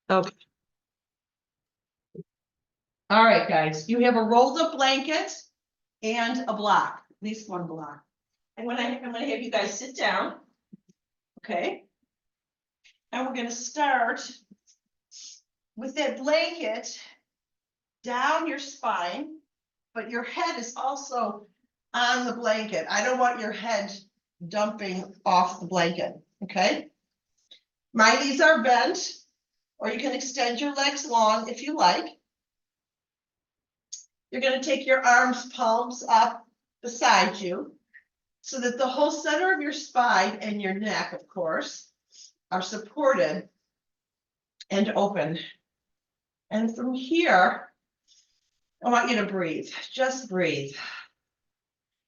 Okay. All right, guys, you have a rolled up blanket and a block, at least one block. And I'm gonna have you guys sit down. Okay. And we're gonna start with that blanket down your spine, but your head is also on the blanket. I don't want your head dumping off the blanket, okay? My knees are bent, or you can extend your legs long if you like. You're gonna take your arms, palms up beside you, so that the whole center of your spine and your neck, of course, are supported and open. And from here, I want you to breathe, just breathe.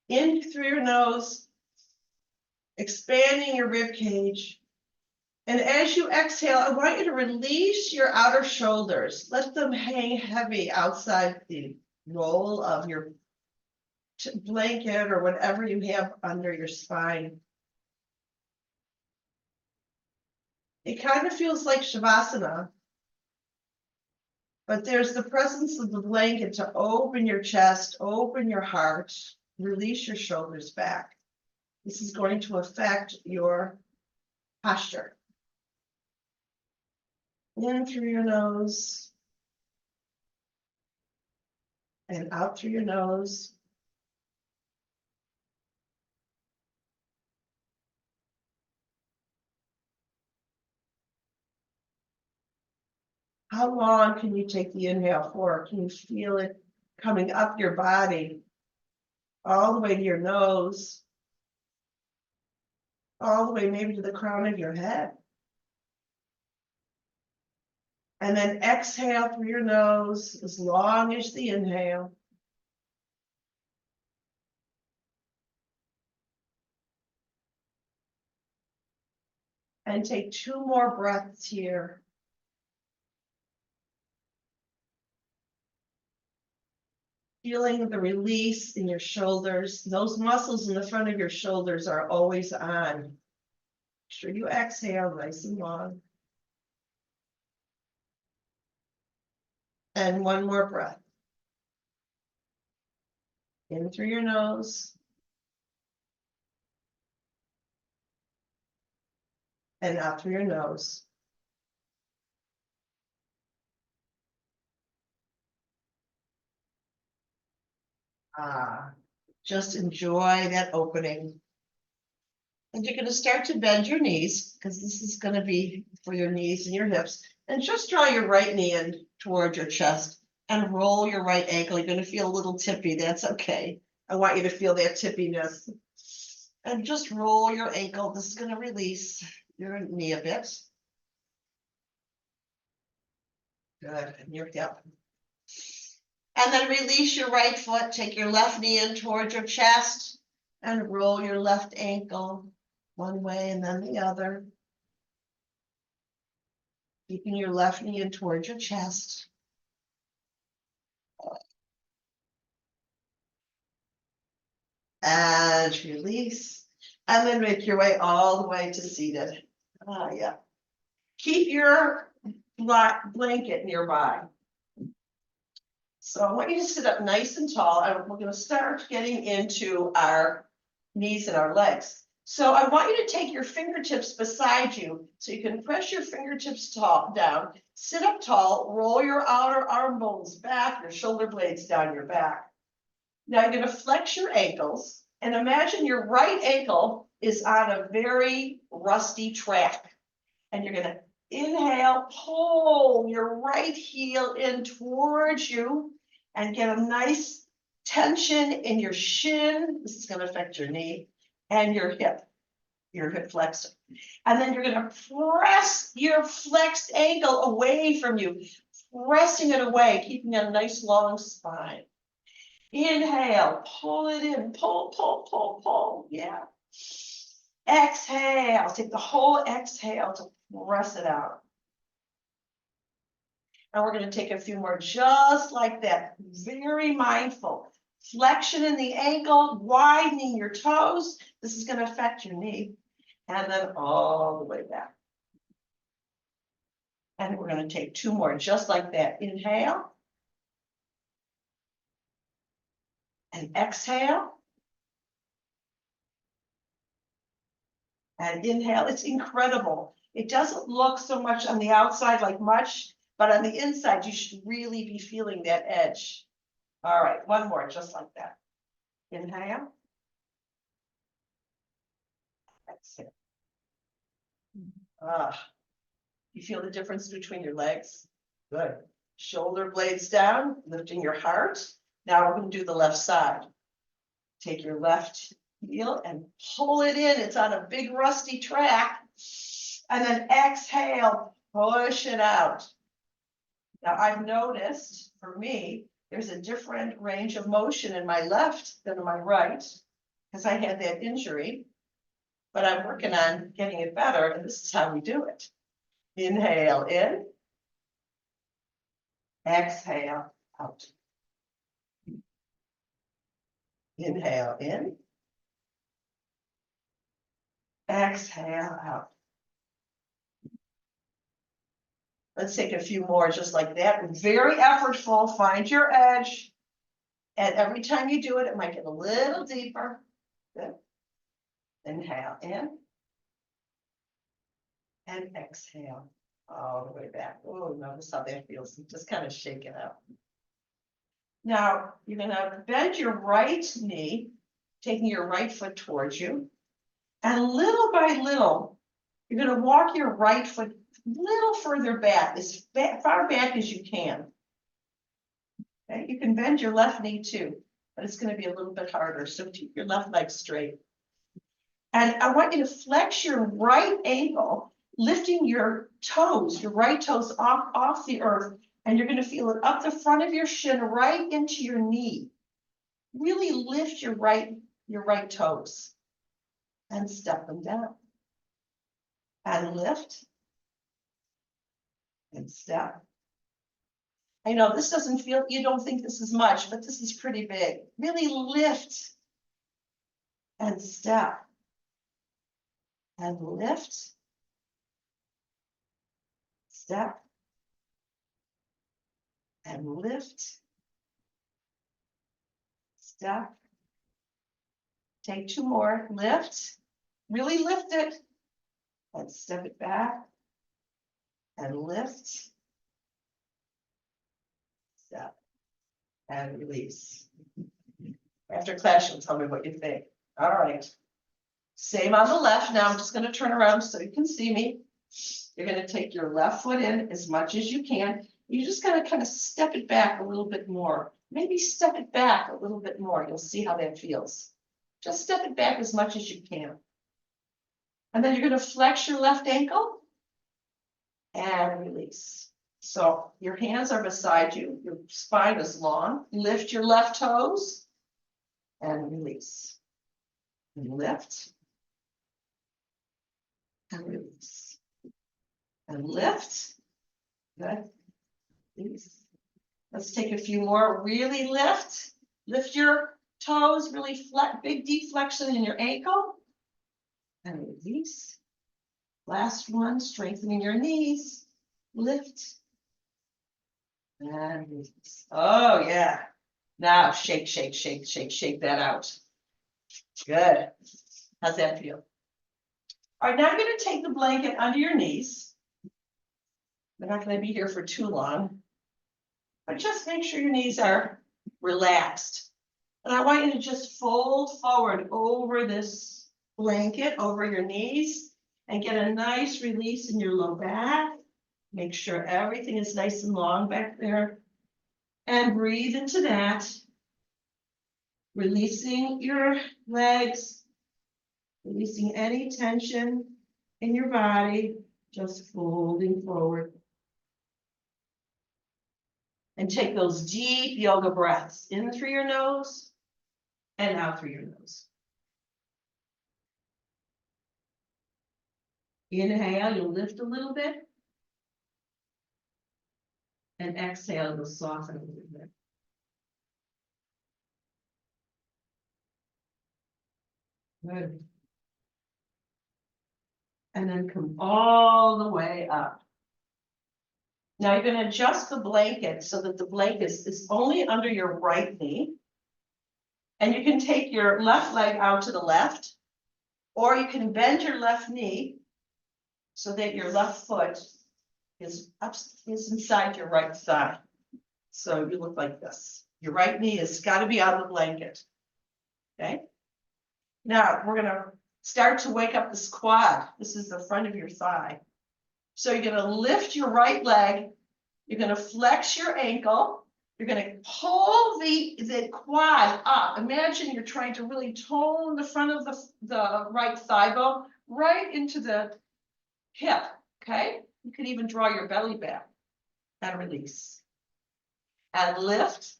In through your nose, expanding your rib cage. And as you exhale, I want you to release your outer shoulders. Let them hang heavy outside the roll of your blanket or whatever you have under your spine. It kind of feels like Shavasana, but there's the presence of the blanket to open your chest, open your heart, release your shoulders back. This is going to affect your posture. In through your nose and out through your nose. How long can you take the inhale for? Can you feel it coming up your body, all the way to your nose, all the way maybe to the crown of your head? And then exhale through your nose as long as the inhale. And take 2 more breaths here. Feeling the release in your shoulders. Those muscles in the front of your shoulders are always on. Make sure you exhale nice and long. And 1 more breath. In through your nose. And out through your nose. Just enjoy that opening. And you're going to start to bend your knees, because this is going to be for your knees and your hips. And just draw your right knee in towards your chest and roll your right ankle. You're going to feel a little tippy. That's okay. I want you to feel that tippiness. And just roll your ankle. This is going to release your knee a bit. Good. And your hip. And then release your right foot. Take your left knee in towards your chest and roll your left ankle one way and then the other. Keeping your left knee in towards your chest. And release. And then make your way all the way to seated. Yeah. Keep your blanket nearby. So I want you to sit up nice and tall, and we're going to start getting into our knees and our legs. So I want you to take your fingertips beside you, so you can press your fingertips down, sit up tall, roll your outer arm bones back, your shoulder blades down your back. Now you're going to flex your ankles, and imagine your right ankle is on a very rusty track. And you're going to inhale, pull your right heel in towards you, and get a nice tension in your shin. This is going to affect your knee and your hip flexor. And then you're going to press your flexed ankle away from you, pressing it away, keeping a nice long spine. Inhale, pull it in, pull, pull, pull, pull. Yeah. Exhale, take the whole exhale to press it out. And we're going to take a few more just like that. Very mindful. Flexion in the ankle, widening your toes. This is going to affect your knee. And then all the way back. And we're gonna take 2 more, just like that. Inhale. And exhale. And inhale. It's incredible. It doesn't look so much on the outside like much, but on the inside, you should really be feeling that edge. All right, one more, just like that. Inhale. Exhale. You feel the difference between your legs? Good. Shoulder blades down, lifting your heart. Now we're going to do the left side. Take your left heel and pull it in. It's on a big rusty track. And then exhale, push it out. Now I've noticed, for me, there's a different range of motion in my left than in my right, because I had that injury. But I'm working on getting it better, and this is how we do it. Inhale in. Exhale out. Inhale in. Exhale out. Let's take a few more just like that. Very effortful. Find your edge. And every time you do it, it might get a little deeper. Good. Inhale in. And exhale all the way back. Oh, notice how that feels. Just kind of shake it out. Now, you're going to bend your right knee, taking your right foot towards you. And little by little, you're going to walk your right foot a little further back, as far back as you can. Okay, you can bend your left knee too, but it's going to be a little bit harder. So keep your left leg straight. And I want you to flex your right ankle, lifting your toes, your right toes off the earth. And you're going to feel it up the front of your shin, right into your knee. Really lift your right toes and step them down. And lift and step. I know this doesn't feel, you don't think this is much, but this is pretty big. Really lift and step. And lift, step, and lift, step. Take 2 more, lift, really lift it, and step it back, and lift, step, and release. After class, you'll tell me what you think. All right. Same on the left. Now I'm just going to turn around so you can see me. You're going to take your left foot in as much as you can. You're just going to kind of step it back a little bit more. Maybe step it back a little bit more. You'll see how that feels. Just step it back as much as you can. And then you're going to flex your left ankle and release. So your hands are beside you. Your spine is long. Lift your left toes and release. And lift and release. And lift. Good. Release. Let's take a few more. Really lift. Lift your toes, really flat, big deep flexion in your ankle. And release. Last one, strengthening your knees. Lift. And release. Oh, yeah. Now shake, shake, shake, shake, shake that out. Good. How's that feel? All right, now I'm going to take the blanket under your knees. We're not going to be here for too long. But just make sure your knees are relaxed. And I want you to just fold forward over this blanket, over your knees, and get a nice release in your low back. Make sure everything is nice and long back there. And breathe into that. Releasing your legs, releasing any tension in your body, just folding forward. And take those deep yoga breaths in through your nose and out through your nose. Inhale, you'll lift a little bit. And exhale, you'll soften a little bit. Good. And then come all the way up. Now you're gonna adjust the blanket so that the blanket is only under your right knee. And you can take your left leg out to the left, or you can bend your left knee so that your left foot is inside your right thigh. So you look like this. Your right knee has got to be out of the blanket. Okay. Now we're gonna start to wake up this quad. This is the front of your thigh. So you're gonna lift your right leg. You're gonna flex your ankle. You're gonna pull the quad up. Imagine you're trying to really tone the front of the right thigh bone right into the hip. Okay. You can even draw your belly back and release. And lift.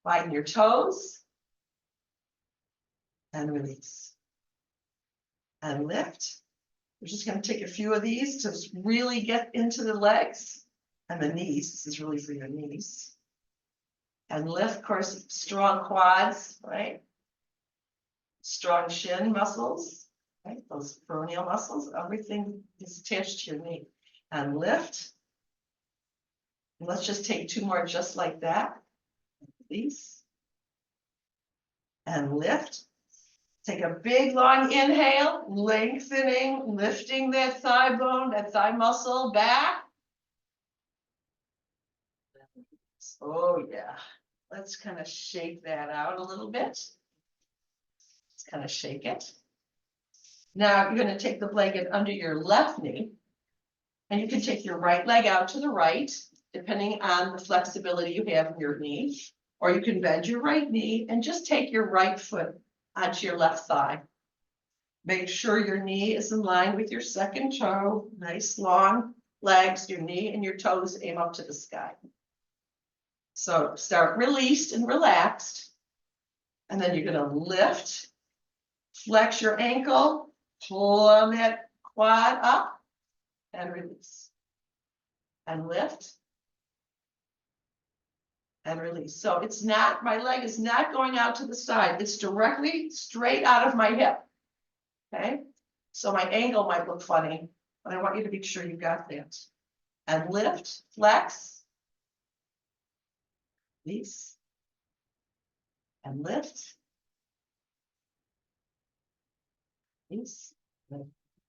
Lighten your toes. And release. And lift. We're just going to take a few of these to really get into the legs and the knees. This is really for your knees. And lift, of course, strong quads, right? Strong shin muscles, right? Those peroneal muscles, everything is attached to your knee. And lift. And let's just take two more just like that. These. And lift. Take a big long inhale, lengthening, lifting that thigh bone, that thigh muscle back. Oh yeah, let's kind of shake that out a little bit. Let's kind of shake it. Now you're going to take the blanket under your left knee, and you can take your right leg out to the right, depending on the flexibility you have in your knee, or you can bend your right knee and just take your right foot onto your left thigh. Make sure your knee is in line with your second toe. Nice long legs, your knee and your toes aim up to the sky. So start released and relaxed. And then you're going to lift, flex your ankle, pull on that quad up, and release. And lift. And release. So it's not, my leg is not going out to the side. It's directly straight out of my hip. Okay. So my angle might look funny, but I want you to be sure you got that. And lift, flex. Release. And lift. Release.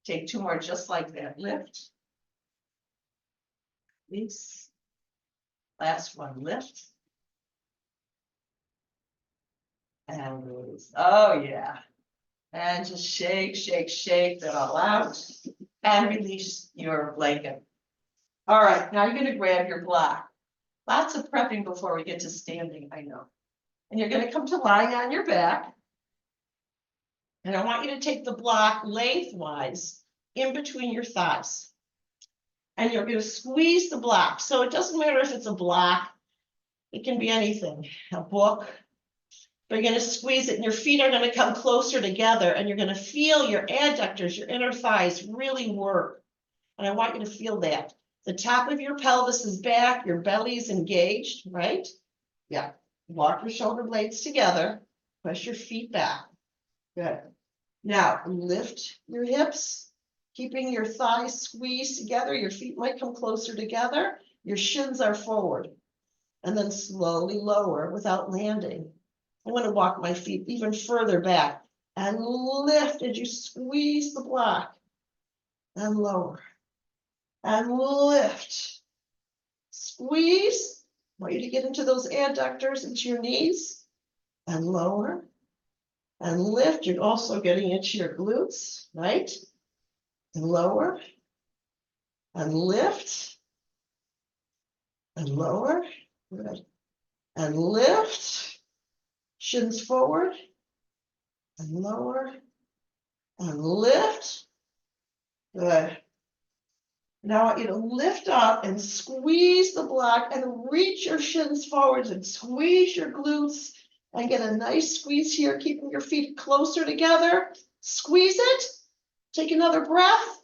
Take two more just like that. Lift. Release. Last one, lift. And release. Oh yeah. And just shake, shake, shake that all out. And release your blanket. All right, now you're going to grab your block. Lots of prepping before we get to standing, I know. And you're going to come to lying on your back. And I want you to take the block lengthwise in between your thighs. And you're going to squeeze the block. So it doesn't matter if it's a block. It can be anything, a book. But you're going to squeeze it and your feet are going to come closer together and you're going to feel your adductors, your inner thighs really work. And I want you to feel that. The top of your pelvis is back, your belly is engaged, right? Yeah. Walk your shoulder blades together, push your feet back. Good. Now lift your hips, keeping your thighs squeezed together. Your feet might come closer together. Your shins are forward. And then slowly lower without landing. I want to walk my feet even further back and lift as you squeeze the block and lower and lift. Squeeze. I want you to get into those adductors into your knees and lower and lift. You're also getting into your glutes, right? And lower and lift and lower. Good. And lift. Shins forward and lower and lift. Good. Now I want you to lift up and squeeze the block and reach your shins forwards and squeeze your glutes and get a nice squeeze here, keeping your feet closer together. Squeeze it. Take another breath.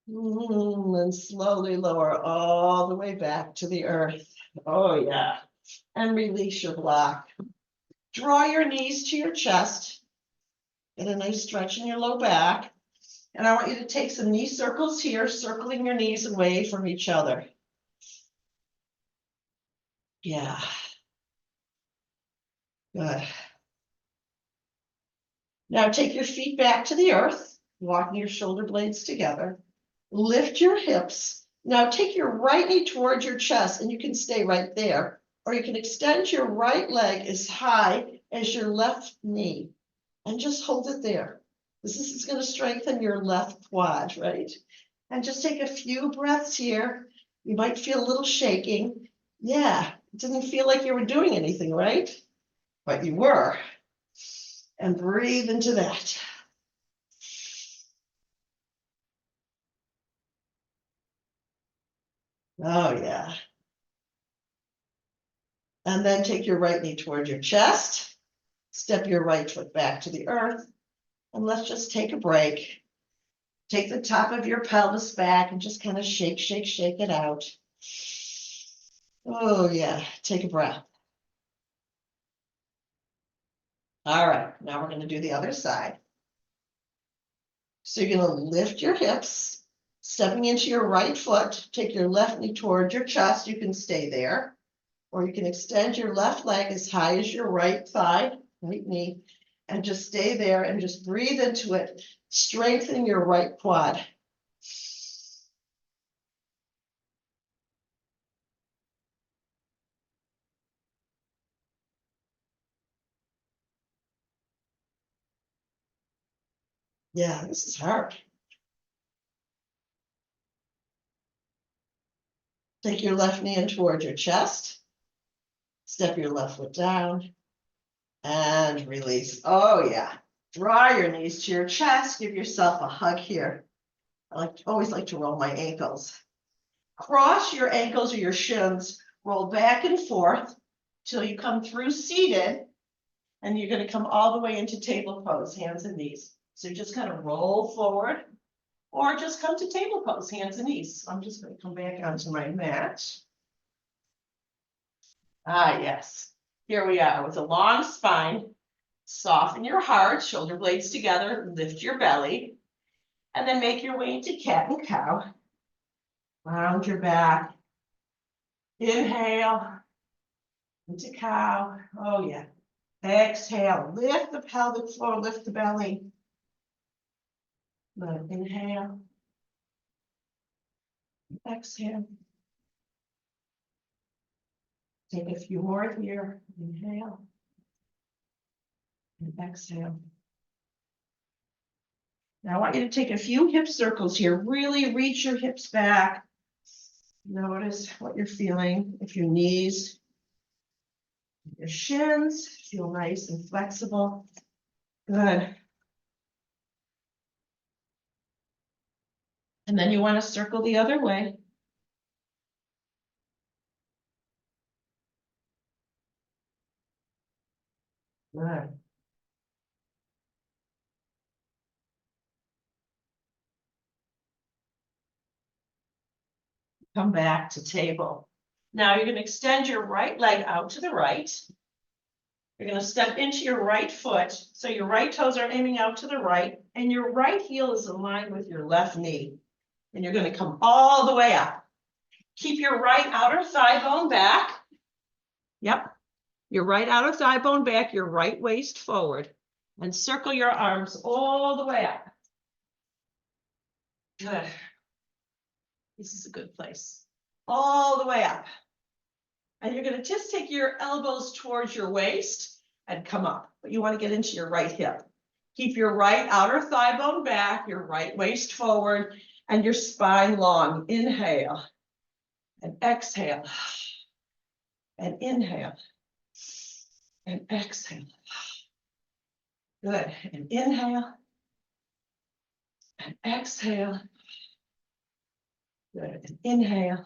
And slowly lower all the way back to the earth. Oh yeah. And release your block. Draw your knees to your chest. Get a nice stretch in your low back. And I want you to take some knee circles here, circling your knees away from each other. Yeah. Good. Now take your feet back to the earth, walking your shoulder blades together. Lift your hips. Now take your right knee towards your chest, and you can stay right there. Or you can extend your right leg as high as your left knee and just hold it there. This is going to strengthen your left quad, right? And just take a few breaths here. You might feel a little shaking. Yeah, it didn't feel like you were doing anything, right? But you were. And breathe into that. Oh, yeah. And then take your right knee towards your chest. Step your right foot back to the earth. And let's just take a break. Take the top of your pelvis back and just kind of shake, shake, shake it out. Oh, yeah. Take a breath. All right. Now we're going to do the other side. So you're going to lift your hips, stepping into your right foot. Take your left knee towards your chest. You can stay there. Or you can extend your left leg as high as your right thigh, right knee, and just stay there and just breathe into it, strengthening your right quad. Yeah, this is hard. Take your left knee in towards your chest. Step your left foot down and release. Oh, yeah. Draw your knees to your chest. Give yourself a hug here. I always like to roll my ankles. Cross your ankles or your shins, roll back and forth till you come through seated, and you're going to come all the way into table pose, hands and knees. So you just kind of roll forward, or just come to table pose, hands and knees. I'm just going to come back onto my mat. Ah, yes. Here we are with a long spine. Soften your heart, shoulder blades together, lift your belly, and then make your way into cat and cow. Round your back. Inhale into cow. Oh, yeah. Exhale. Lift the pelvic floor, lift the belly. Good. Inhale. Exhale. Take a few more here. Inhale. And exhale. Now I want you to take a few hip circles here. Really reach your hips back. Notice what you're feeling. If your knees, your shins feel nice and flexible. Good. And then you want to circle the other way. Good. Come back to table. Now you're going to extend your right leg out to the right. You're going to step into your right foot. So your right toes are aiming out to the right, and your right heel is aligned with your left knee. And you're going to come all the way up. Keep your right outer thigh bone back. Yep. Your right outer thigh bone back, your right waist forward. And circle your arms all the way up. Good. This is a good place. All the way up. And you're going to just take your elbows towards your waist and come up. But you want to get into your right hip. Keep your right outer thigh bone back, your right waist forward, and your spine long. Inhale and exhale. And inhale and exhale. Good. And inhale and exhale. Good. And inhale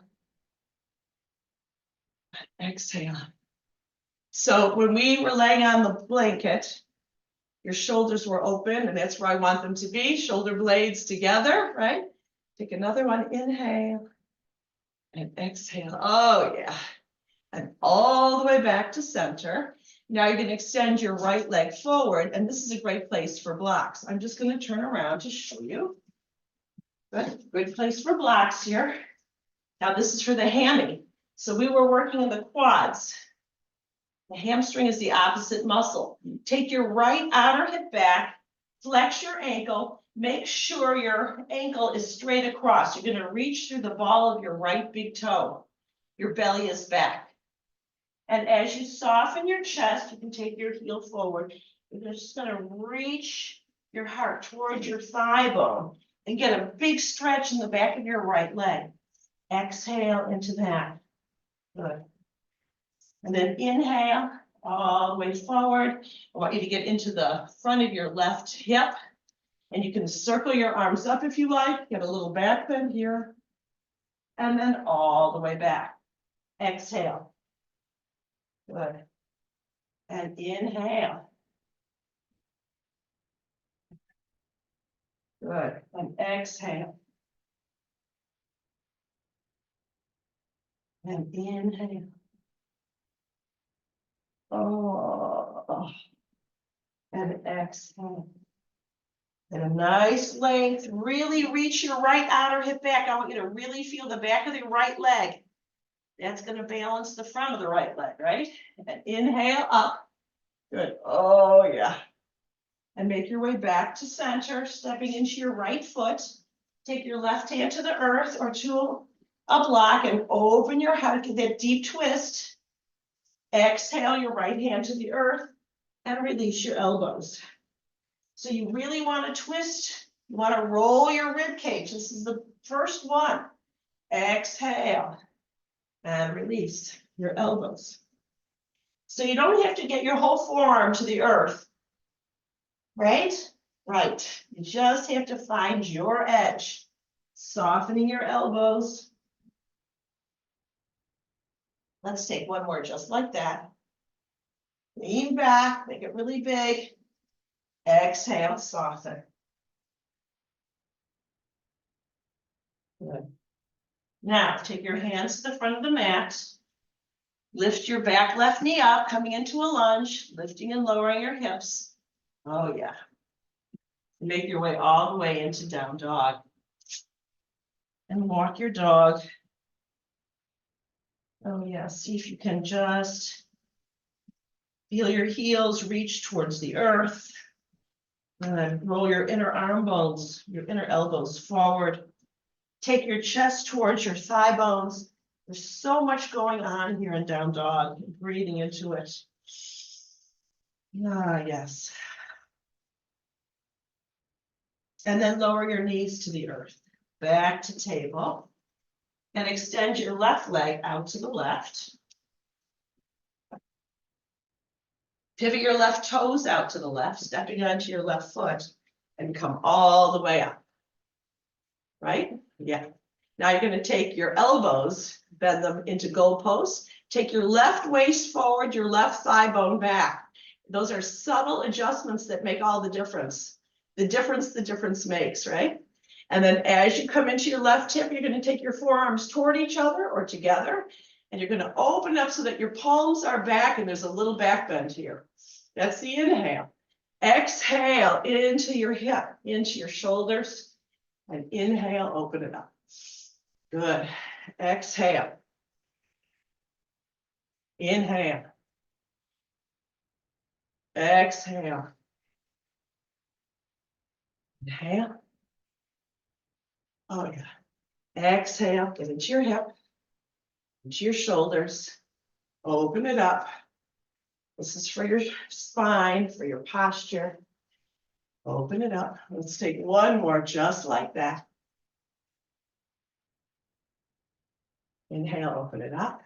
and exhale. So when we were laying on the blanket, your shoulders were open, and that's where I want them to be. Shoulder blades together, right? Take another one. Inhale and exhale. Oh, yeah. And all the way back to center. Now you're going to extend your right leg forward, and this is a great place for blocks. I'm just going to turn around to show you. Good place for blocks here. Now this is for the hammy. So we were working in the quads. The hamstring is the opposite muscle. Take your right outer hip back, flex your ankle, make sure your ankle is straight across. You're gonna reach through the ball of your right big toe. Your belly is back. And as you soften your chest, you can take your heel forward. You're just gonna reach your heart towards your thigh bone and get a big stretch in the back of your right leg. Exhale into that. Good. And then inhale all the way forward. I want you to get into the front of your left hip. And you can circle your arms up if you like. Get a little back bend here. And then all the way back. Exhale. Good. And inhale. Good. And exhale. And inhale. Oh. And exhale. And a nice length. Really reach your right outer hip back. I want you to really feel the back of the right leg. That's going to balance the front of the right leg, right? And inhale up. Good. Oh, yeah. And make your way back to center, stepping into your right foot. Take your left hand to the earth or to a block and open your heart. Get that deep twist. Exhale your right hand to the earth and release your elbows. So you really want to twist. You want to roll your rib cage. This is the first one. Exhale and release your elbows. So you don't have to get your whole forearm to the earth. Right? Right. You just have to find your edge. Softening your elbows. Let's take one more just like that. Lean back, make it really big. Exhale, soften. Good. Now, take your hands to the front of the mat. Lift your back left knee up, coming into a lunge, lifting and lowering your hips. Oh, yeah. Make your way all the way into down dog. And walk your dog. Oh, yeah. See if you can just feel your heels reach towards the earth. And then roll your inner arm bones, your inner elbows forward. Take your chest towards your thigh bones. There's so much going on here in down dog. Breathing into it. Ah, yes. And then lower your knees to the earth. Back to table. And extend your left leg out to the left. Pivot your left toes out to the left, stepping onto your left foot, and come all the way up. Right? Yeah. Now you're going to take your elbows, bend them into goalposts. Take your left waist forward, your left thigh bone back. Those are subtle adjustments that make all the difference. The difference makes, right? And then as you come into your left hip, you're going to take your forearms toward each other or together. And you're going to open up so that your palms are back and there's a little back bend here. That's the inhale. Exhale into your hip, into your shoulders. And inhale, open it up. Good. Exhale. Inhale. Exhale. Inhale. Oh, yeah. Exhale, get into your hip, into your shoulders. Open it up. This is for your spine, for your posture. Open it up. Let's take one more just like that. Inhale, open it up.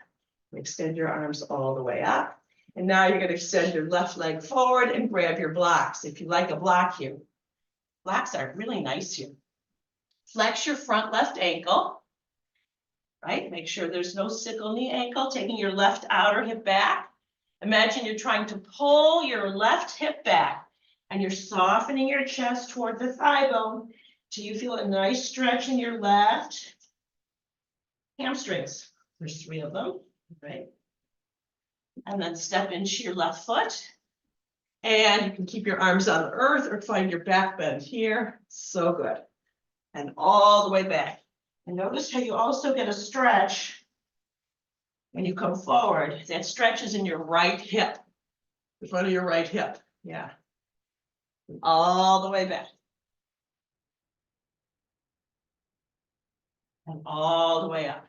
Extend your arms all the way up. And now you're going to extend your left leg forward and grab your blocks. If you like a block here. Blocks are really nice here. Flex your front left ankle. Right? Make sure there's no sickle knee ankle. Taking your left outer hip back. Imagine you're trying to pull your left hip back. And you're softening your chest toward the thigh bone. Till you feel a nice stretch in your left hamstrings. There's 3 of them. Right? And then step into your left foot. And you can keep your arms on the earth or find your back bend here. So good. and all the way back. And notice how you also get a stretch when you come forward. That stretch is in your right hip, the front of your right hip. Yeah. All the way back. And all the way up.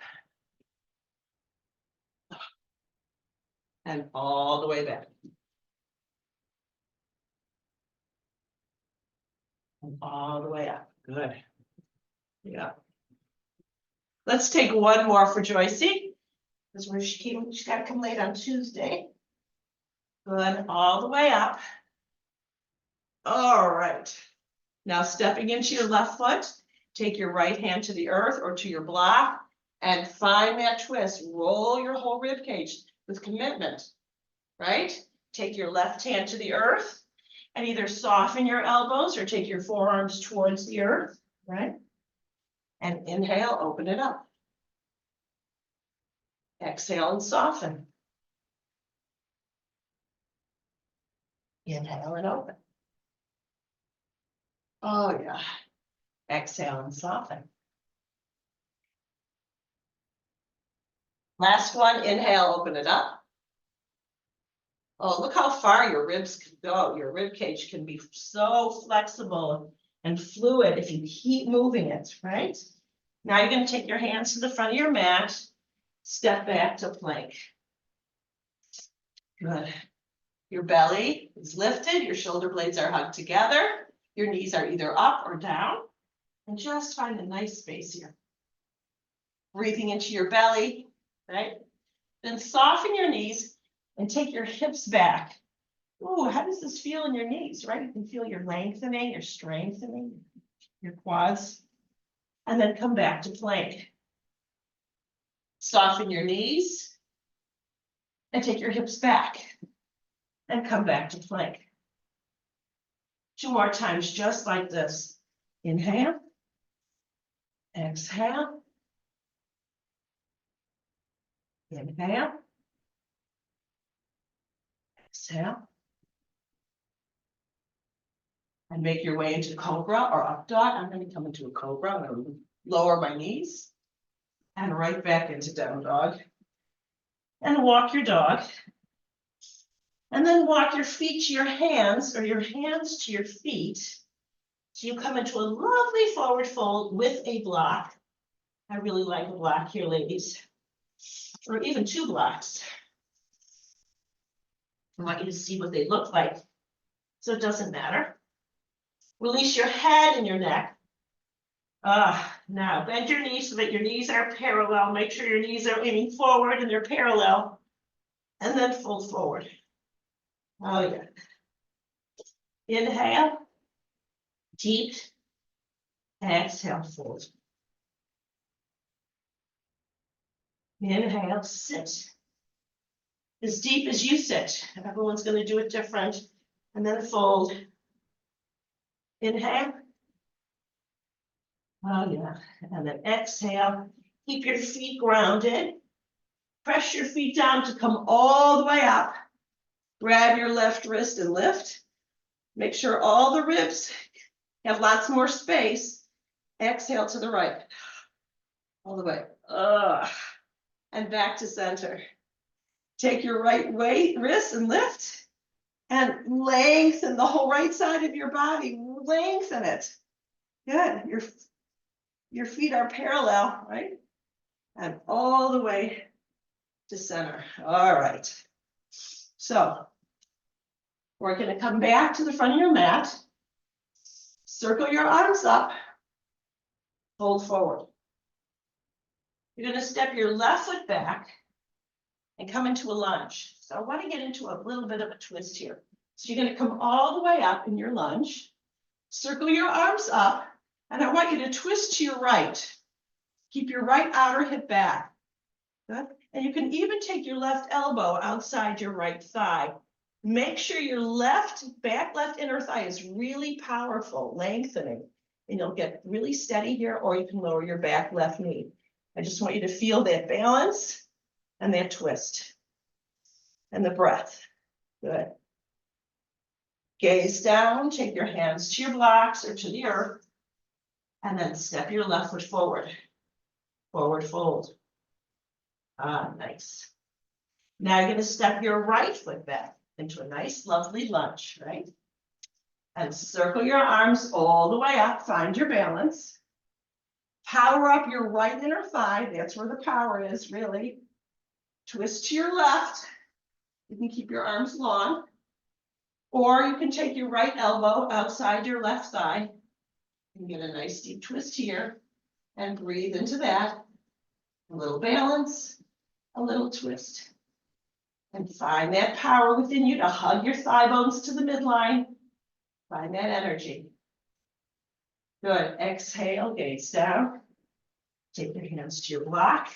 And all the way back. And all the way up. Good. Yeah. Let's take one more for Joycey. Because she's got to come late on Tuesday. Good. All the way up. All right. Now stepping into your left foot, take your right hand to the earth or to your block and find that twist. Roll your whole rib cage with commitment, right? Take your left hand to the earth and either soften your elbows or take your forearms towards the earth, right? And inhale, open it up. Exhale and soften. Inhale and open. Oh yeah. Exhale and soften. Last one, inhale, open it up. Oh, look how far your ribs can go. Your rib cage can be so flexible and fluid if you keep moving it, right? Now you're going to take your hands to the front of your mat, step back to plank. Good. Your belly is lifted, your shoulder blades are hugged together, your knees are either up or down, and just find a nice space here. Breathing into your belly, right? Then soften your knees and take your hips back. Ooh, how does this feel in your knees, right? You can feel your lengthening, your strengthening, your quads, and then come back to plank. Soften your knees and take your hips back and come back to plank. 2 more times, just like this. Inhale, exhale, inhale, exhale, and make your way into cobra or up dog. I'm going to come into a cobra. I'm going to lower my knees and right back into down dog. And walk your dog. And then walk your feet to your hands or your hands to your feet. So you come into a lovely forward fold with a block. I really like a block here, ladies. Or even 2 blocks. I want you to see what they look like. So it doesn't matter. Release your head and your neck. Now bend your knees so that your knees are parallel. Make sure your knees are leaning forward and they're parallel. And then fold forward. Oh yeah. Inhale. Deep. Exhale, fold. Inhale, sit. As deep as you sit. Everyone's going to do it different. And then fold. Inhale. Oh yeah. And then exhale. Keep your feet grounded. Press your feet down to come all the way up. Grab your left wrist and lift. Make sure all the ribs have lots more space. Exhale to the right. All the way. And back to center. Take your right wrist and lift. And lengthen the whole right side of your body. Lengthen it. Good. Your feet are parallel, right? And all the way to center. All right. So we're going to come back to the front of your mat. Circle your arms up. Fold forward. You're going to step your left foot back and come into a lunge. So I want to get into a little bit of a twist here. So you're going to come all the way up in your lunge. Circle your arms up. And I want you to twist to your right. Keep your right outer hip back. Good. And you can even take your left elbow outside your right thigh. Make sure your back left inner thigh is really powerful, lengthening. And you'll get really steady here, or you can lower your back left knee. I just want you to feel that balance and that twist. And the breath. Good. Gaze down, take your hands to your blocks or to the earth. And then step your left foot forward. Forward fold. Ah, nice. Now you're gonna step your right foot back into a nice, lovely lunge, right? And circle your arms all the way up, find your balance. Power up your right inner thigh, that's where the power is, really. Twist to your left. You can keep your arms long. Or you can take your right elbow outside your left thigh and get a nice deep twist here and breathe into that. A little balance, a little twist. And find that power within you to hug your thigh bones to the midline. Find that energy. Good. Exhale, gaze down. Take your hands to your block.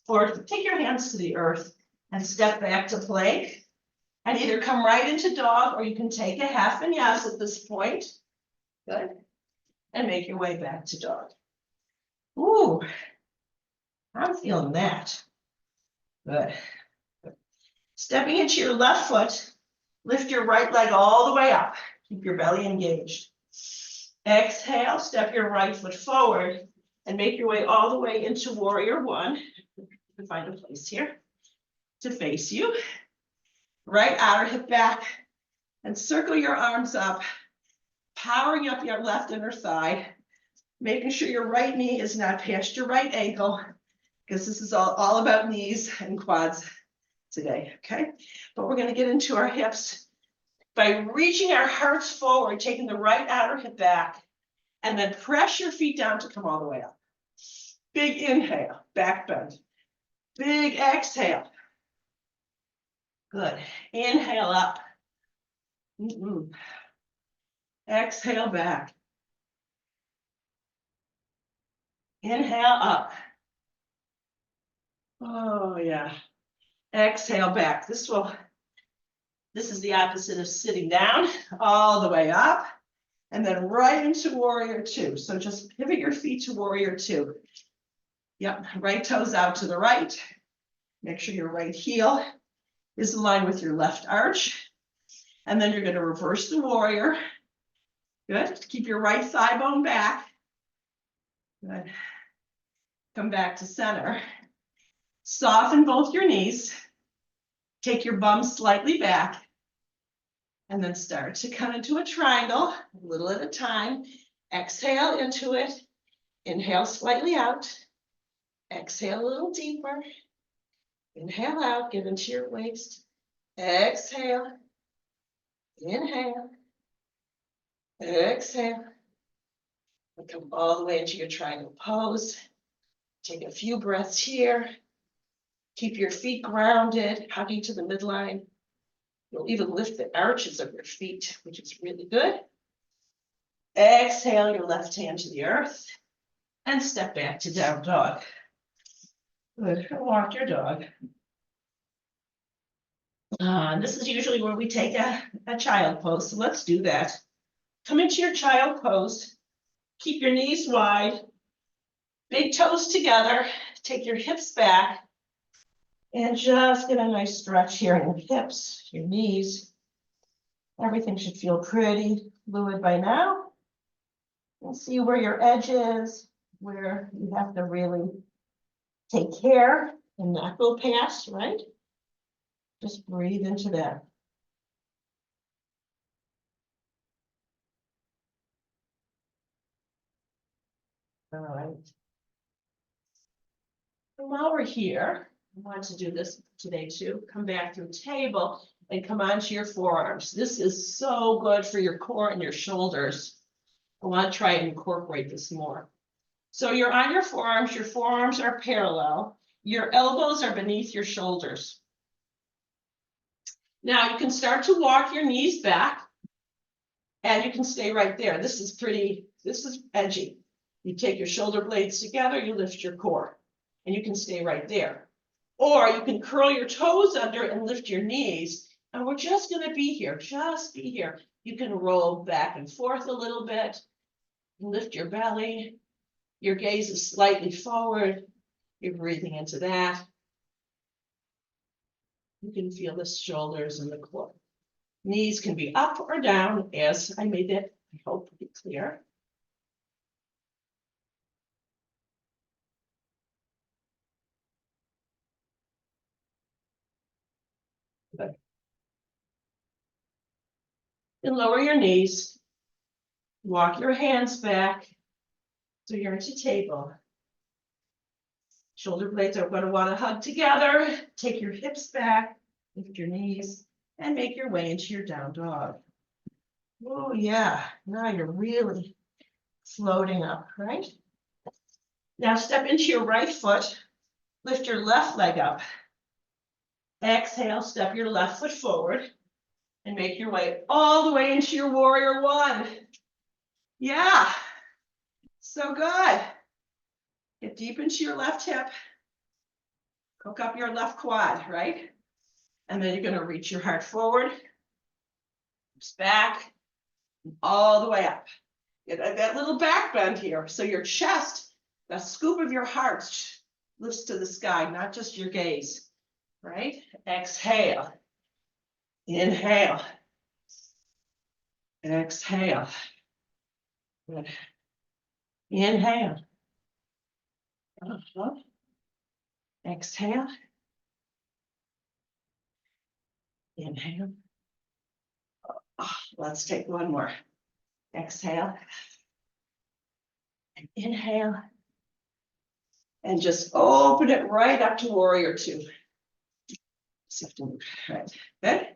Or take your hands to the earth and step back to plank. And either come right into dog or you can take a half vinyasa at this point. Good. And make your way back to dog. Ooh, I'm feeling that. Good. Stepping into your left foot, lift your right leg all the way up. Keep your belly engaged. Exhale, step your right foot forward and make your way all the way into warrior one. You can find a place here to face you. Right outer hip back and circle your arms up, powering up your left inner thigh, making sure your right knee is not past your right ankle, because this is all about knees and quads today, okay? But we're gonna get into our hips by reaching our hearts forward, taking the right outer hip back, and then press your feet down to come all the way up. Big inhale, back bend. Big exhale. Good. Inhale up. Exhale back. Inhale up. Oh yeah. Exhale back. This is the opposite of sitting down, all the way up, and then right into warrior two. So just pivot your feet to warrior two. Yep, right toes out to the right. Make sure your right heel is aligned with your left arch. And then you're going to reverse the warrior. Good. Keep your right thigh bone back. Good. Come back to center. Soften both your knees. Take your bum slightly back. And then start to come into a triangle, a little at a time. Exhale into it. Inhale slightly out. Exhale a little deeper. Inhale out, give into your waist. Exhale. Inhale. Exhale. And come all the way into your triangle pose. Take a few breaths here. Keep your feet grounded, hugging to the midline. You'll even lift the arches of your feet, which is really good. Exhale your left hand to the earth and step back to down dog. Good. Walk your dog. This is usually where we take a child pose, so let's do that. Come into your child pose. Keep your knees wide. Big toes together. Take your hips back. And just get a nice stretch here in your hips, your knees. Everything should feel pretty fluid by now. You'll see where your edge is, where you have to really take care and not go past, right? Just breathe into that. All right. And while we're here, I want to do this today too. Come back to a table and come onto your forearms. This is so good for your core and your shoulders. I want to try and incorporate this more. So you're on your forearms are parallel. Your elbows are beneath your shoulders. Now you can start to walk your knees back and you can stay right there. This is edgy. You take your shoulder blades together, you lift your core and you can stay right there. Or you can curl your toes under and lift your knees. And we're just gonna be here, just be here. You can roll back and forth a little bit, lift your belly. Your gaze is slightly forward. You're breathing into that. You can feel the shoulders and the core. Knees can be up or down, as I made it, I hope, pretty clear. Good. And lower your knees. Walk your hands back. So you're into table. Shoulder blades are going to want to hug together. Take your hips back, lift your knees, and make your way into your down dog. Oh yeah, now you're really floating up, right? Now step into your right foot, lift your left leg up. Exhale, step your left foot forward and make your way all the way into your warrior one. Yeah, so good. Get deep into your left hip. Hook up your left quad, right? And then you're going to reach your heart forward, back, all the way up. Get that little back bend here. So your chest, the scoop of your heart lifts to the sky, not just your gaze, right? Exhale. Inhale. Exhale. Good. Inhale. Exhale. Inhale. Let's take one more. Exhale. And inhale. And just open it right up to warrior two. Right. Good.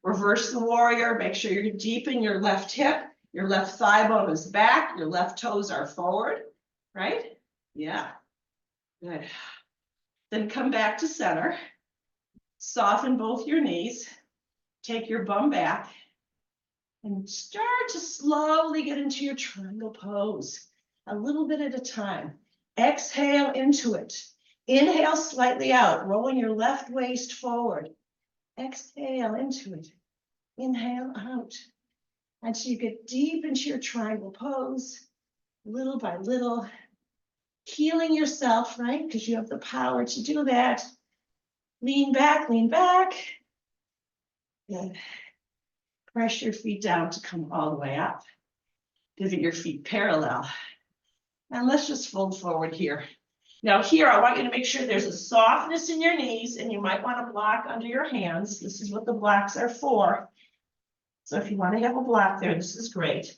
Reverse the warrior. Make sure you're deep in your left hip. Your left thigh bone is back. Your left toes are forward. Right? Yeah. Good. Then come back to center. Soften both your knees. Take your bum back. And start to slowly get into your triangle pose. A little bit at a time. Exhale into it. Inhale slightly out, rolling your left waist forward. Exhale into it. Inhale out. Until you get deep into your triangle pose, little by little, healing yourself, right? Because you have the power to do that. Lean back, lean back. Good. Press your feet down to come all the way up. Pivot your feet parallel. And let's just fold forward here. Now here, I want you to make sure there's a softness in your knees, and you might want to block under your hands. This is what the blocks are for. So if you want to have a block there, this is great.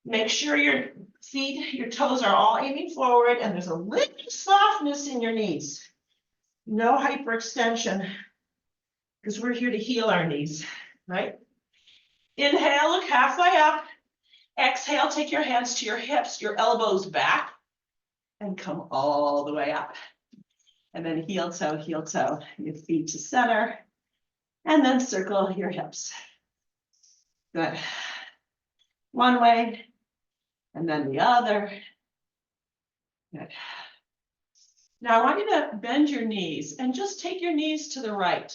Make sure your feet, your toes are all aiming forward, and there's a little softness in your knees. No hyperextension, because we're here to heal our knees, right? Inhale, look halfway up. Exhale, take your hands to your hips, your elbows back, and come all the way up. And then heel toe, your feet to center, and then circle your hips. Good. One way, and then the other. Good. Now I want you to bend your knees and just take your knees to the right,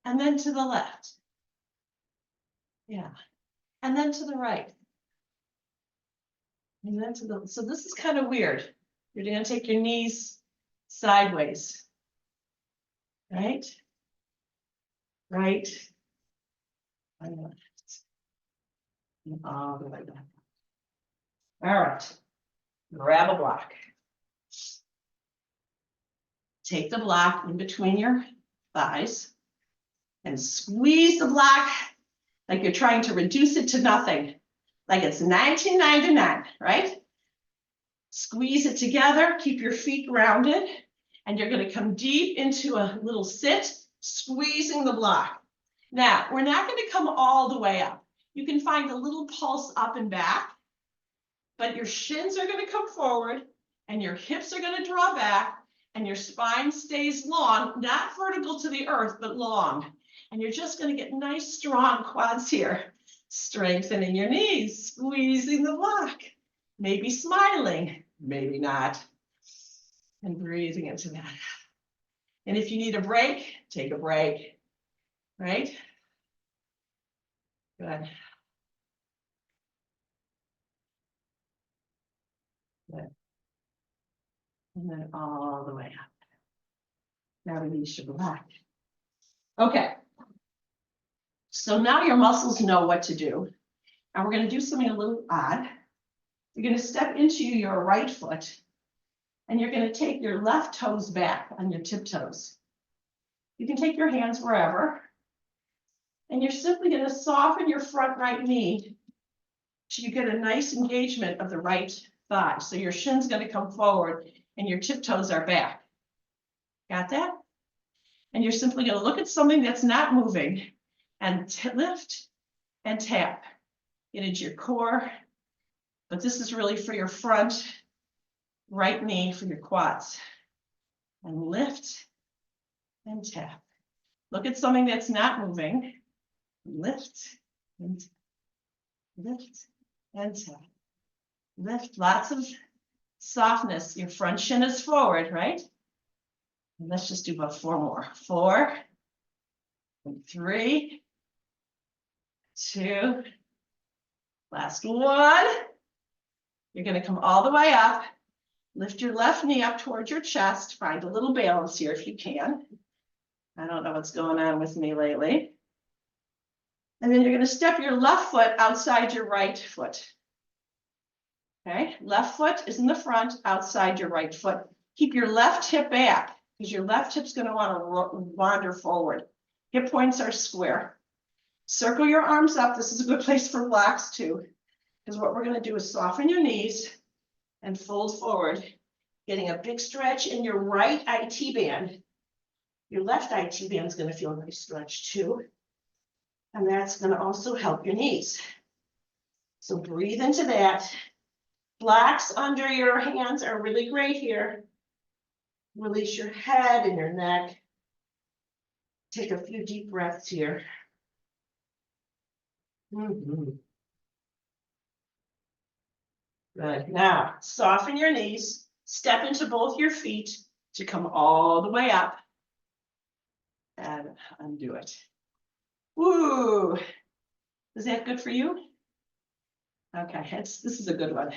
and then to the left. Yeah, and then to the right. And then to the, so this is kind of weird. You're gonna take your knees sideways, right? Right. And all the way back. All right, grab a block. Take the block in between your thighs and squeeze the block like you're trying to reduce it to nothing, like it's 1999, right? Squeeze it together, keep your feet grounded, and you're going to come deep into a little sit, squeezing the block. Now, we're not going to come all the way up. You can find a little pulse up and back, but your shins are going to come forward, and your hips are going to draw back, and your spine stays long, not vertical to the earth, but long. And you're just going to get nice, strong quads here. Strengthening your knees, squeezing the block, maybe smiling, maybe not. And breathing into that. And if you need a break, take a break, right? Good. Good. And then all the way up. Now release your block. Okay. So now your muscles know what to do. And we're going to do something a little odd. You're going to step into your right foot, and you're going to take your left toes back on your tiptoes. You can take your hands wherever. And you're simply going to soften your front right knee so you get a nice engagement of the right thigh. So your shin's going to come forward and your tiptoes are back. Got that? And you're simply going to look at something that's not moving and lift and tap. Get into your core. But this is really for your front right knee, for your quads. And lift and tap. Look at something that's not moving. Lift and lift and tap. Lift, lots of softness. Your front shin is forward, right? And let's just do about 4 more. 4, 3, 2, last one. You're going to come all the way up. Lift your left knee up towards your chest. Find a little balance here if you can. I don't know what's going on with me lately. And then you're going to step your left foot outside your right foot. Okay, left foot is in the front, outside your right foot. Keep your left hip back because your left hip's going to want to wander forward. Hip points are square. Circle your arms up. This is a good place for blocks too, because what we're going to do is soften your knees and fold forward, getting a big stretch in your right IT band. Your left IT band is going to feel nice stretch too. And that's going to also help your knees. So breathe into that. Blocks under your hands are really great here. Release your head and your neck. Take a few deep breaths here. Good. Now, soften your knees. Step into both your feet to come all the way up. And undo it. Woo! Is that good for you? Okay, this is a good one.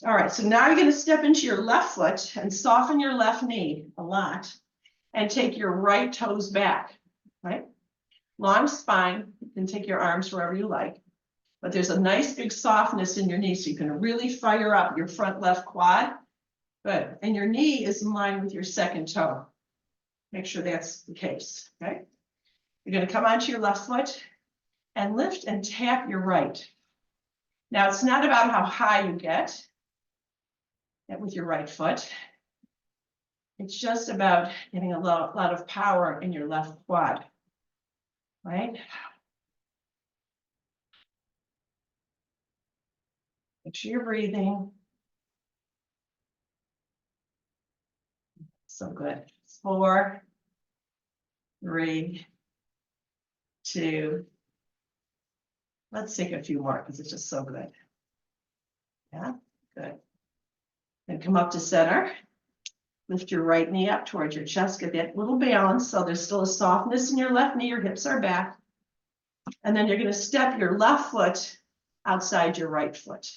All right, so now you're going to step into your left foot and soften your left knee a lot and take your right toes back, right? Long spine, you can take your arms wherever you like, but there's a nice big softness in your knee, so you can really fire up your front left quad. Good, and your knee is in line with your second toe. Make sure that's the case, okay? You're going to come onto your left foot and lift and tap your right. Now, it's not about how high you get with your right foot. It's just about getting a lot of power in your left quad, right? Make sure you're breathing. So good. 4, 3, 2. Let's take a few more because it's just so good. Yeah, good. And come up to center. Lift your right knee up towards your chest. Get that little balance so there's still a softness in your left knee. Your hips are back. And then you're going to step your left foot outside your right foot.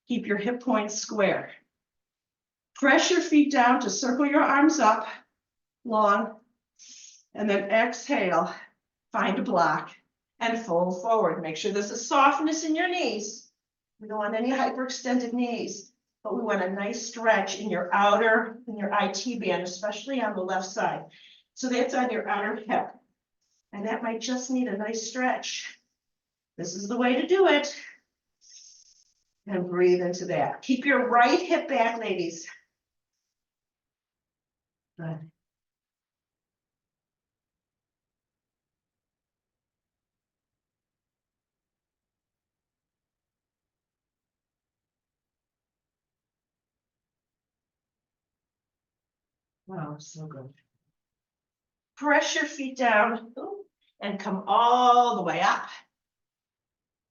Keep your hip points square. Press your feet down to circle your arms up long. And then exhale. Find a block and fold forward. Make sure there's a softness in your knees. We don't want any hyperextended knees, but we want a nice stretch in your outer, in your IT band, especially on the left side. So that's on your outer hip. And that might just need a nice stretch. This is the way to do it. And breathe into that. Keep your right hip back, ladies. Good. Wow, so good. Press your feet down and come all the way up.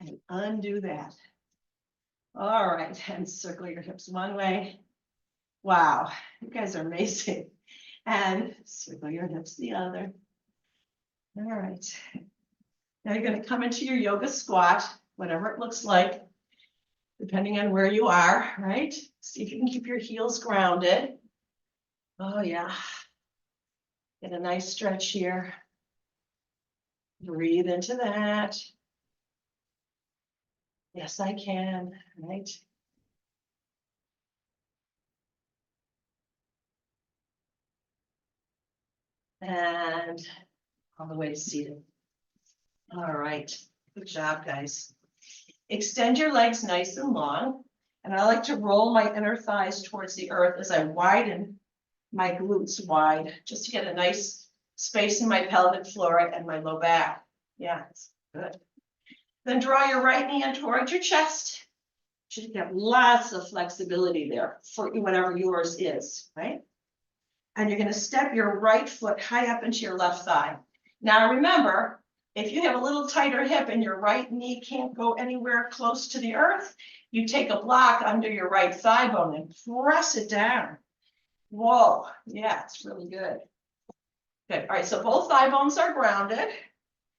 And undo that. All right, and circle your hips one way. Wow, you guys are amazing. And circle your hips the other. All right. Now you're going to come into your yoga squat, whatever it looks like, depending on where you are, right? See if you can keep your heels grounded. Oh, yeah. Get a nice stretch here. Breathe into that. Yes, I can, right? And all the way to seated. All right, good job, guys. Extend your legs nice and long. And I like to roll my inner thighs towards the earth as I widen my glutes wide, just to get a nice space in my pelvic floor and my low back. Yeah, it's good. Then draw your right knee in towards your chest. You should get lots of flexibility there for whatever yours is, right? And you're going to step your right foot high up into your left thigh. Now remember, if you have a little tighter hip and your right knee can't go anywhere close to the earth, you take a block under your right thigh bone and press it down. Whoa, yeah, it's really good. Good, all right, so both thigh bones are grounded.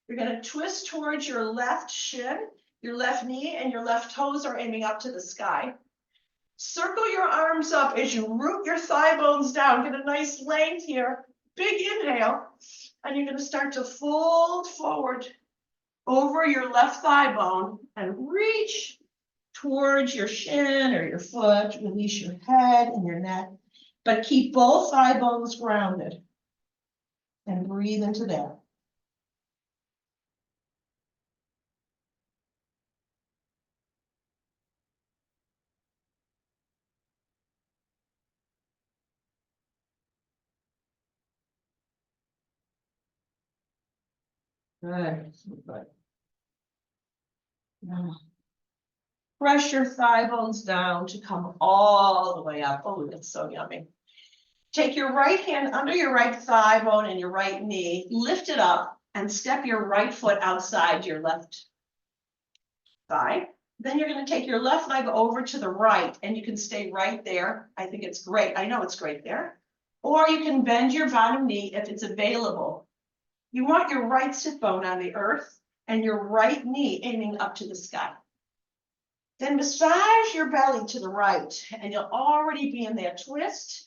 You're going to twist towards your left shin, your left knee, and your left toes are aiming up to the sky. Circle your arms up as you root your thigh bones down. Get a nice length here. Big inhale. And you're going to start to fold forward over your left thigh bone and reach towards your shin or your foot. Release your head and your neck, but keep both thigh bones grounded. And breathe into that. Good. Good. Now, press your thigh bones down to come all the way up. Oh, that's so yummy. Take your right hand under your right thigh bone and your right knee, lift it up and step your right foot outside your left thigh. Then you're going to take your left leg over to the right and you can stay right there. I think it's great. I know it's great there. Or you can bend your bottom knee if it's available. You want your right sit bone on the earth and your right knee aiming up to the sky. Then massage your belly to the right and you'll already be in that twist.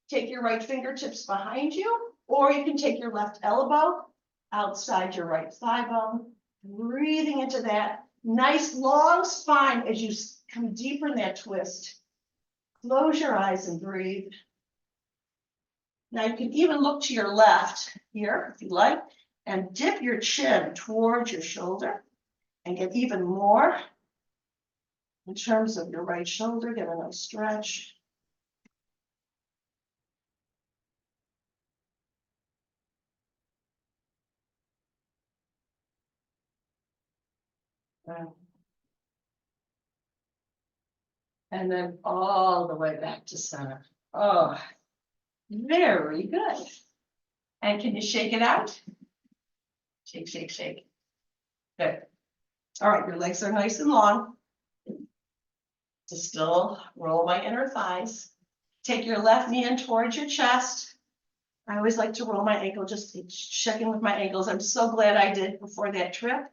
Take your right fingertips behind you, or you can take your left elbow outside your right thigh bone, breathing into that nice long spine as you come deeper in that twist. Close your eyes and breathe. Now you can even look to your left here, if you like, and dip your chin towards your shoulder and get even more in terms of your right shoulder. Get a nice stretch. And then all the way back to center. Oh, very good. And can you shake it out? Shake, shake, shake. Good. All right, your legs are nice and long. To still roll my inner thighs. Take your left knee in towards your chest. I always like to roll my ankle, just check in with my ankles. I'm so glad I did before that trip,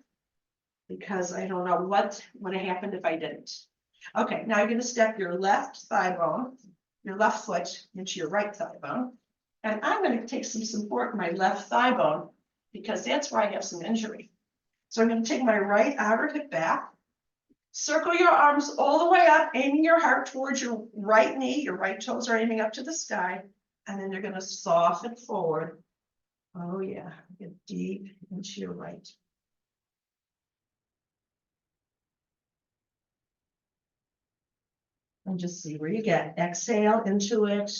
because I don't know what would have happened if I didn't. Okay, now you're going to step your left thigh bone, your left foot into your right thigh bone. And I'm going to take some support in my left thigh bone because that's where I have some injury. So I'm going to take my right outer hip back, circle your arms all the way up, aiming your heart towards your right knee. Your right toes are aiming up to the sky. And then you're going to soften forward. Oh yeah, get deep into your right. And just see where you get. Exhale into it.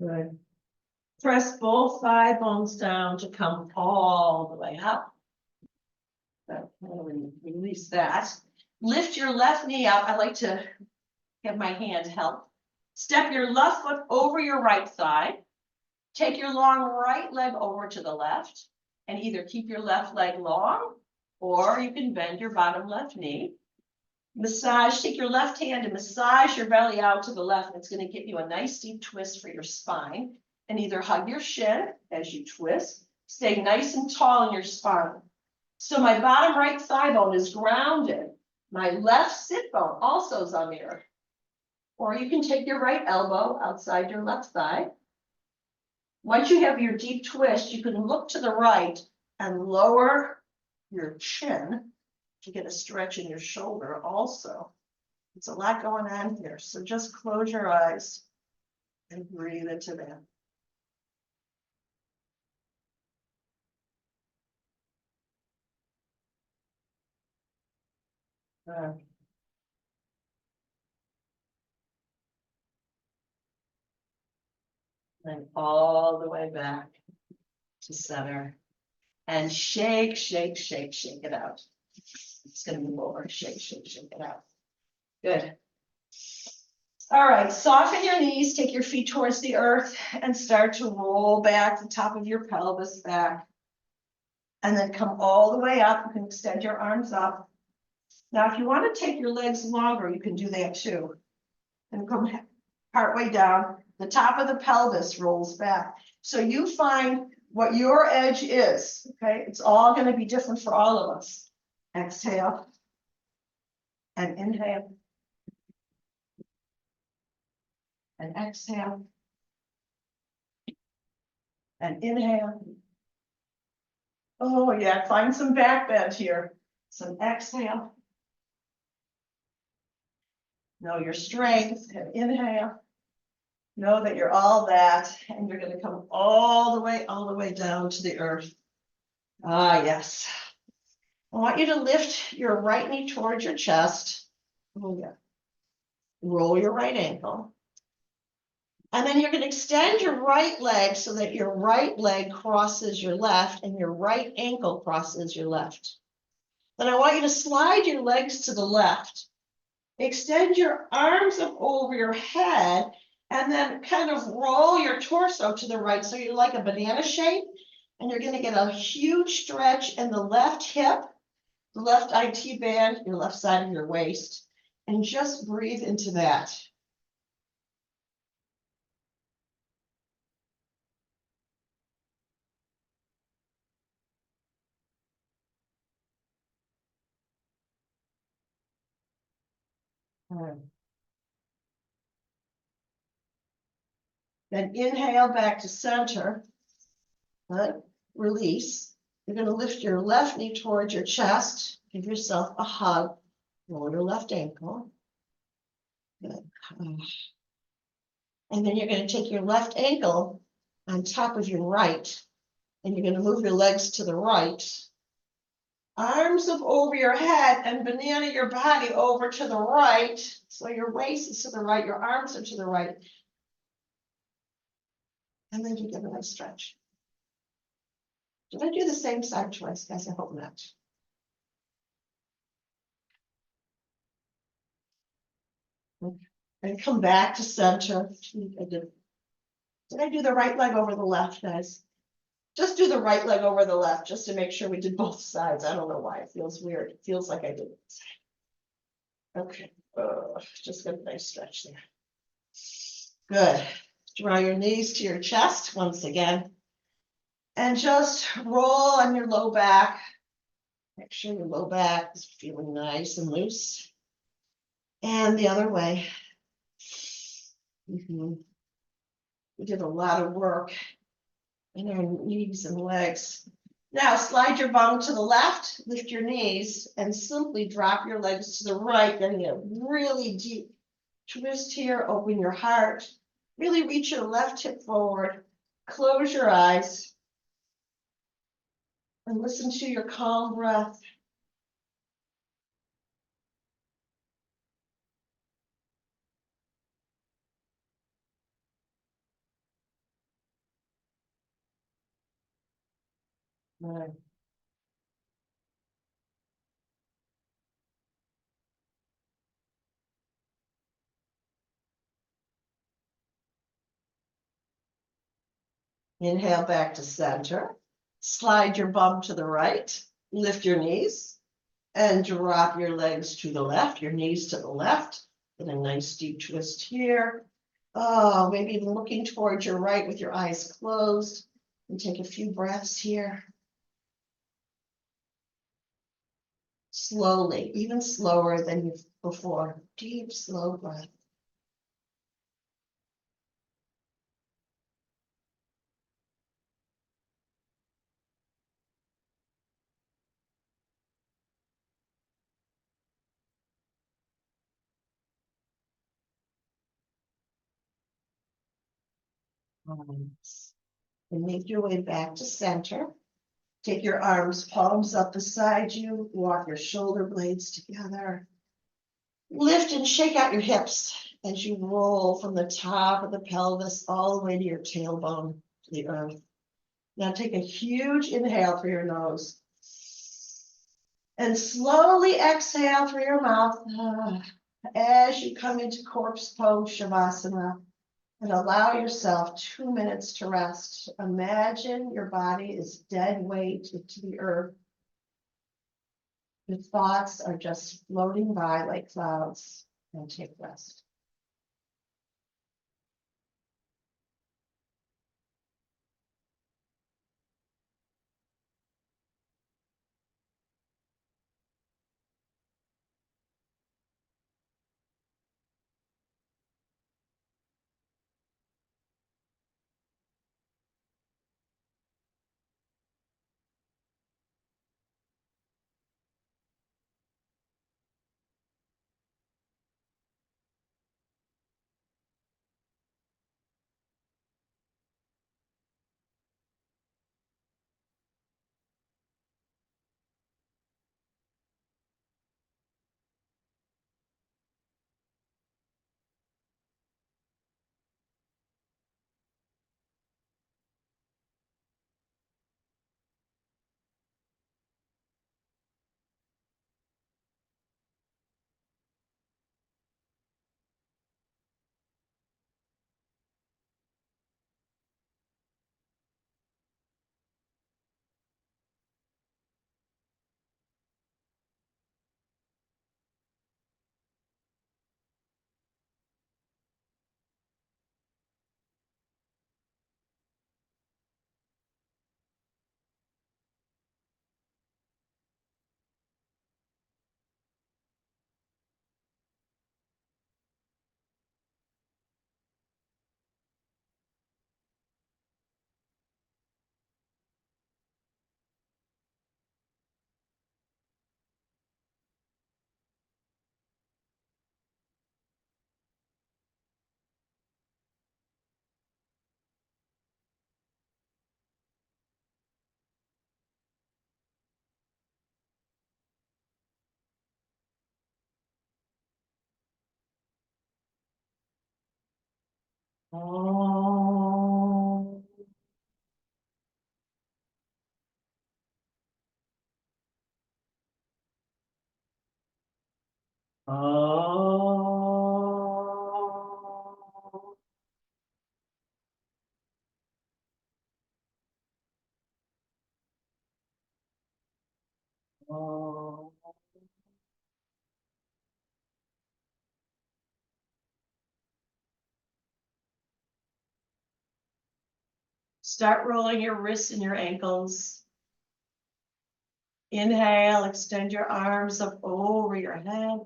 Good. Press both thigh bones down to come all the way up. Release that. Lift your left knee up. I like to have my hand help. Step your left foot over your right thigh. Take your long right leg over to the left and either keep your left leg long or you can bend your bottom left knee. Massage, take your left hand and massage your belly out to the left. It's going to give you a nice deep twist for your spine. And either hug your shin as you twist, stay nice and tall in your spine. So my bottom right thigh bone is grounded My left sit bone also is on the earth. Or you can take your right elbow outside your left thigh. Once you have your deep twist, you can look to the right and lower your chin to get a stretch in your shoulder also. It's a lot going on here, so just close your eyes and breathe into that. And all the way back to center. And shake, shake, shake, shake it out. It's gonna move over, shake, shake, shake it out. Good. All right, soften your knees, take your feet towards the earth and start to roll back the top of your pelvis back. And then come all the way up. You can extend your arms up. Now, if you want to take your legs longer, you can do that too. And come partway down, the top of the pelvis rolls back. So you find what your edge is, okay? It's all going to be different for all of us. Exhale and inhale. And exhale. And inhale. Oh yeah, find some back bend here. Some exhale. Know your strength and inhale. Know that you're all that, and you're going to come all the way down to the earth. Ah, yes. I want you to lift your right knee towards your chest. Oh yeah. Roll your right ankle. And then you're going to extend your right leg so that your right leg crosses your left and your right ankle crosses your left. Then I want you to slide your legs to the left. Extend your arms up over your head and then kind of roll your torso to the right. So you're like a banana shape, and you're going to get a huge stretch in the left hip, the left IT band, your left side of your waist, and just breathe into that. Then inhale back to center. Good. Release. You're going to lift your left knee towards your chest. Give yourself a hug. Roll your left ankle. Good. And then you're going to take your left ankle on top of your right, and you're going to move your legs to the right. Arms up over your head and banana your body over to the right. So your waist is to the right, your arms are to the right. And then you give a nice stretch. Did I do the same side twice, guys? I hope not. And come back to center. Did I do the right leg over the left, guys? Just do the right leg over the left, just to make sure we did both sides. I don't know why, it feels weird. It feels like I did it. Okay, just get a nice stretch there. Good. Draw your knees to your chest once again. And just roll on your low back. Make sure your low back is feeling nice and loose. And the other way. We did a lot of work in our knees and legs. Now slide your bum to the left, lift your knees, and simply drop your legs to the right. Then you really deep twist here, open your heart. Really reach your left hip forward. Close your eyes. And listen to your calm breath. Right. Inhale back to center. Slide your bum to the right. Lift your knees and drop your legs to the left, your knees to the left. Get a nice deep twist here. Oh, maybe even looking towards your right with your eyes closed. And take a few breaths here. slowly, even slower than you before. Deep, slow breath. And make your way back to center. Take your arms, palms up beside you, walk your shoulder blades together. Lift and shake out your hips as you roll from the top of the pelvis all the way to your tailbone to the earth. Now take a huge inhale through your nose. And slowly exhale through your mouth as you come into corpse pose Shavasana. And allow yourself 2 minutes to rest. Imagine your body is dead weight into the earth. Your thoughts are just floating by like clouds, and take rest. Oh. Oh. Oh. Start rolling your wrists and your ankles. Inhale, extend your arms up over your head.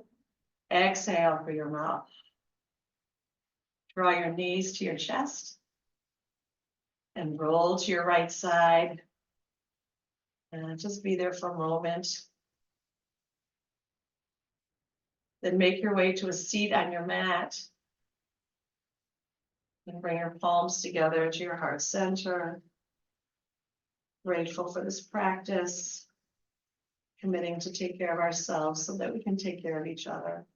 Exhale through your mouth. Draw your knees to your chest and roll to your right side. And just be there for a moment. Then make your way to a seat on your mat. And bring your palms together to your heart center. Grateful for this practice. Committing to take care of ourselves so that we can take care of each other.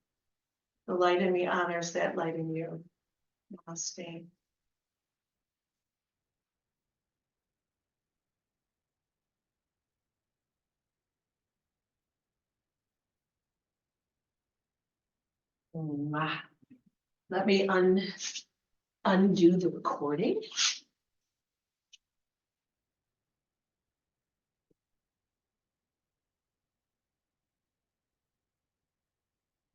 The light in me honors that light in you. Namaste. Let me undo the recording.